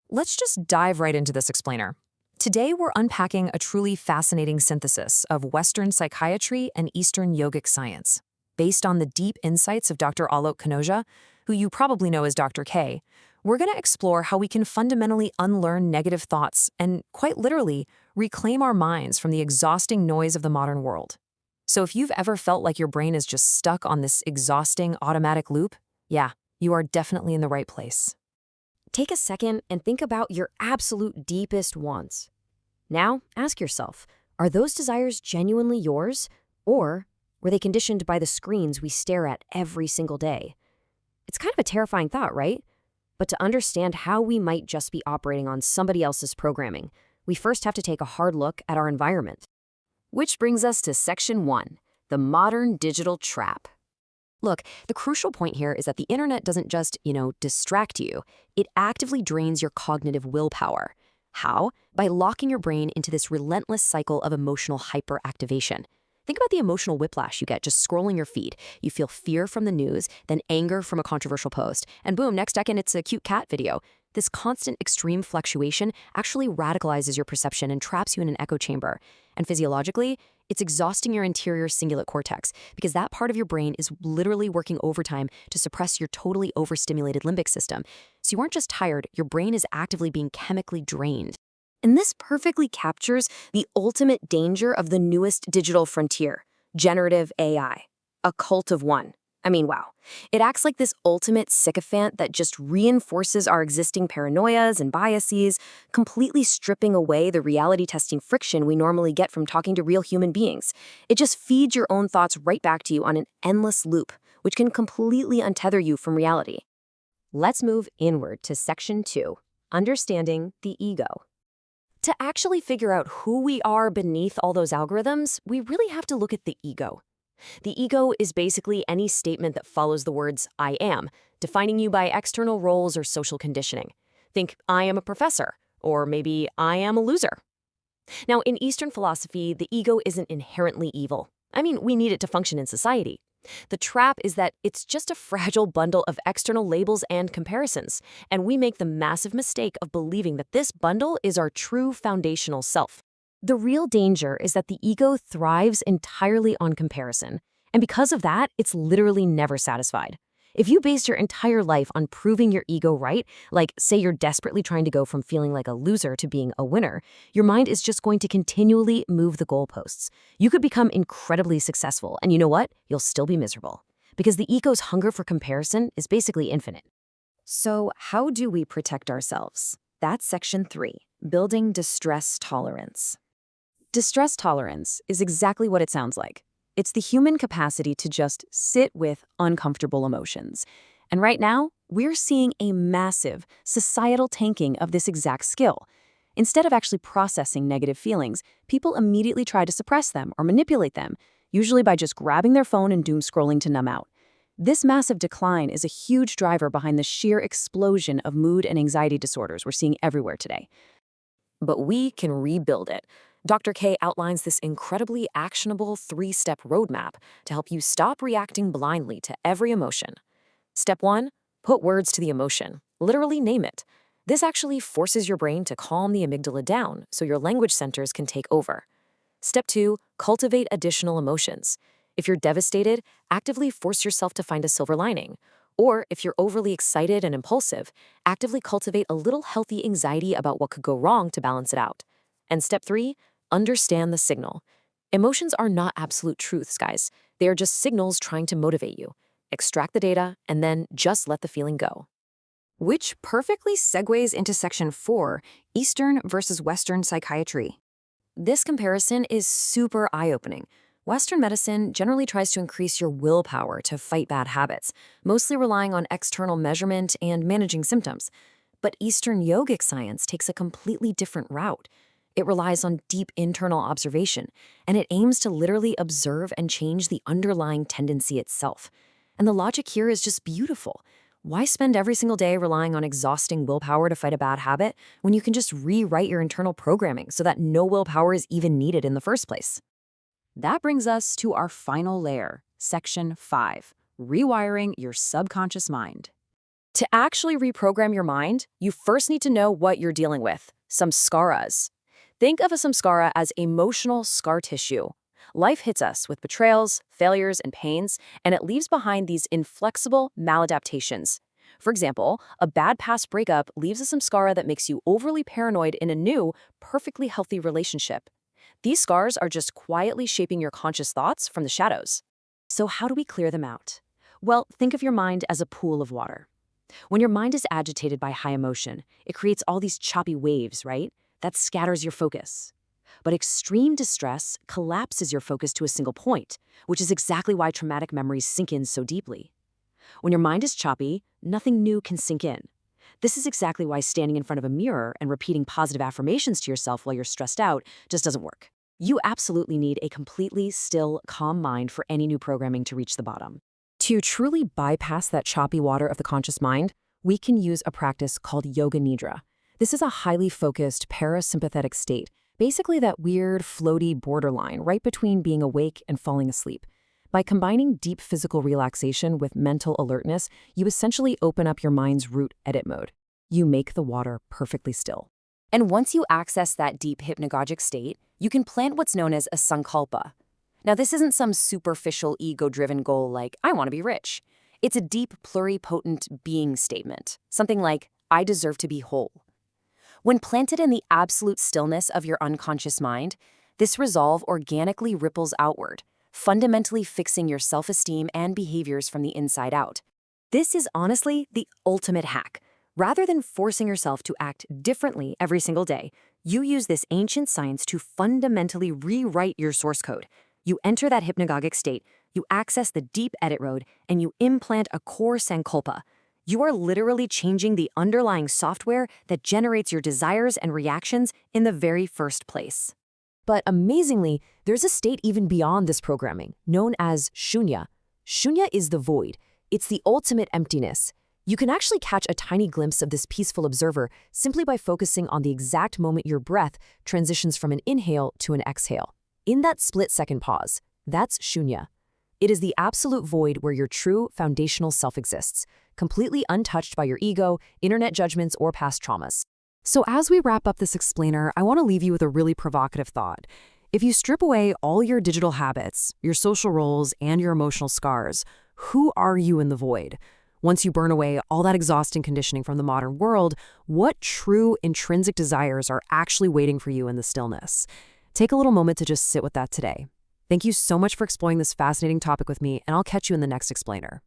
Let's just dive right into this explainer. Today, we're unpacking a truly fascinating synthesis of Western psychiatry and Eastern yogic science. Based on the deep insights of Dr. Alok Kanojia, who you probably know as Dr. K, we're going to explore how we can fundamentally unlearn negative thoughts and, quite literally, reclaim our minds from the exhausting noise of the modern world. So if you've ever felt like your brain is just stuck on this exhausting automatic loop, yeah, you are definitely in the right place. Take a second and think about your absolute deepest wants. Now, ask yourself, are those desires genuinely yours, or were they conditioned by the screens we stare at every single day? It's kind of a terrifying thought, right? But to understand how we might just be operating on somebody else's programming, we first have to take a hard look at our environment. Which brings us to Section 1, the modern digital trap. Look, the crucial point here is that the internet doesn't just, distract you. It actively drains your cognitive willpower. How? By locking your brain into this relentless cycle of emotional hyperactivation. Think about the emotional whiplash you get just scrolling your feed. You feel fear from the news, then anger from a controversial post, and boom, next second it's a cute cat video. This constant extreme fluctuation actually radicalizes your perception and traps you in an echo chamber. And physiologically, it's exhausting your interior cingulate cortex because that part of your brain is literally working overtime to suppress your totally overstimulated limbic system. So you aren't just tired, your brain is actively being chemically drained. And this perfectly captures the ultimate danger of the newest digital frontier, generative AI, a cult of one. I mean, wow. It acts like this ultimate sycophant that just reinforces our existing paranoias and biases, completely stripping away the reality-testing friction we normally get from talking to real human beings. It just feeds your own thoughts right back to you on an endless loop, which can completely untether you from reality. Let's move inward to Section 2, Understanding the Ego. To actually figure out who we are beneath all those algorithms, we really have to look at the ego. The ego is basically any statement that follows the words I am, defining you by external roles or social conditioning. Think, I am a professor, or maybe I am a loser. Now, in Eastern philosophy, the ego isn't inherently evil. I mean, we need it to function in society. The trap is that it's just a fragile bundle of external labels and comparisons, and we make the massive mistake of believing that this bundle is our true foundational self. The real danger is that the ego thrives entirely on comparison, and because of that, it's literally never satisfied. If you base your entire life on proving your ego right, like say you're desperately trying to go from feeling like a loser to being a winner, your mind is just going to continually move the goalposts. You could become incredibly successful, and you know what? You'll still be miserable, because the ego's hunger for comparison is basically infinite. So how do we protect ourselves? That's Section 3, Building Distress Tolerance. Distress tolerance is exactly what it sounds like. It's the human capacity to just sit with uncomfortable emotions. And right now, we're seeing a massive societal tanking of this exact skill. Instead of actually processing negative feelings, people immediately try to suppress them or manipulate them, usually by just grabbing their phone and doom scrolling to numb out. This massive decline is a huge driver behind the sheer explosion of mood and anxiety disorders we're seeing everywhere today. But we can rebuild it. Dr. K outlines this incredibly actionable 3-step roadmap to help you stop reacting blindly to every emotion. Step 1, put words to the emotion. Literally name it. This actually forces your brain to calm the amygdala down so your language centers can take over. Step 2, cultivate additional emotions. If you're devastated, actively force yourself to find a silver lining. Or if you're overly excited and impulsive, actively cultivate a little healthy anxiety about what could go wrong to balance it out. And step 3, understand the signal. Emotions are not absolute truths, guys. They are just signals trying to motivate you. Extract the data, and then just let the feeling go. Which perfectly segues into Section 4, Eastern versus Western psychiatry. This comparison is super eye-opening. Western medicine generally tries to increase your willpower to fight bad habits, mostly relying on external measurement and managing symptoms. But Eastern yogic science takes a completely different route. It relies on deep internal observation, and it aims to literally observe and change the underlying tendency itself. And the logic here is just beautiful. Why spend every single day relying on exhausting willpower to fight a bad habit when you can just rewrite your internal programming so that no willpower is even needed in the first place? That brings us to our final layer, Section 5, Rewiring Your Subconscious Mind. To actually reprogram your mind, you first need to know what you're dealing with, samskaras. Think of a samskara as emotional scar tissue. Life hits us with betrayals, failures, and pains, and it leaves behind these inflexible maladaptations. For example, a bad past breakup leaves a samskara that makes you overly paranoid in a new, perfectly healthy relationship. These scars are just quietly shaping your conscious thoughts from the shadows. So how do we clear them out? Well, think of your mind as a pool of water. When your mind is agitated by high emotion, it creates all these choppy waves, right? That scatters your focus. But extreme distress collapses your focus to a single point, which is exactly why traumatic memories sink in so deeply. When your mind is choppy, nothing new can sink in. This is exactly why standing in front of a mirror and repeating positive affirmations to yourself while you're stressed out just doesn't work. You absolutely need a completely still, calm mind for any new programming to reach the bottom. To truly bypass that choppy water of the conscious mind, we can use a practice called Yoga Nidra. This is a highly focused parasympathetic state, basically that weird, floaty borderline right between being awake and falling asleep. By combining deep physical relaxation with mental alertness, you essentially open up your mind's root edit mode. You make the water perfectly still. And once you access that deep hypnagogic state, you can plant what's known as a sankalpa. Now, this isn't some superficial ego-driven goal like, I want to be rich. It's a deep, pluripotent being statement, something like, I deserve to be whole. When planted in the absolute stillness of your unconscious mind, this resolve organically ripples outward, fundamentally fixing your self-esteem and behaviors from the inside out. This is honestly the ultimate hack. Rather than forcing yourself to act differently every single day, you use this ancient science to fundamentally rewrite your source code. You enter that hypnagogic state, you access the deep edit road, and you implant a core sankalpa. You are literally changing the underlying software that generates your desires and reactions in the very first place. But amazingly, there's a state even beyond this programming, known as shunya. Shunya is the void. It's the ultimate emptiness. You can actually catch a tiny glimpse of this peaceful observer simply by focusing on the exact moment your breath transitions from an inhale to an exhale. In that split-second pause, that's shunya. It is the absolute void where your true foundational self exists, completely untouched by your ego, internet judgments, or past traumas. So as we wrap up this explainer, I want to leave you with a really provocative thought. If you strip away all your digital habits, your social roles, and your emotional scars, who are you in the void? Once you burn away all that exhausting conditioning from the modern world, what true intrinsic desires are actually waiting for you in the stillness? Take a little moment to just sit with that today. Thank you so much for exploring this fascinating topic with me, and I'll catch you in the next explainer.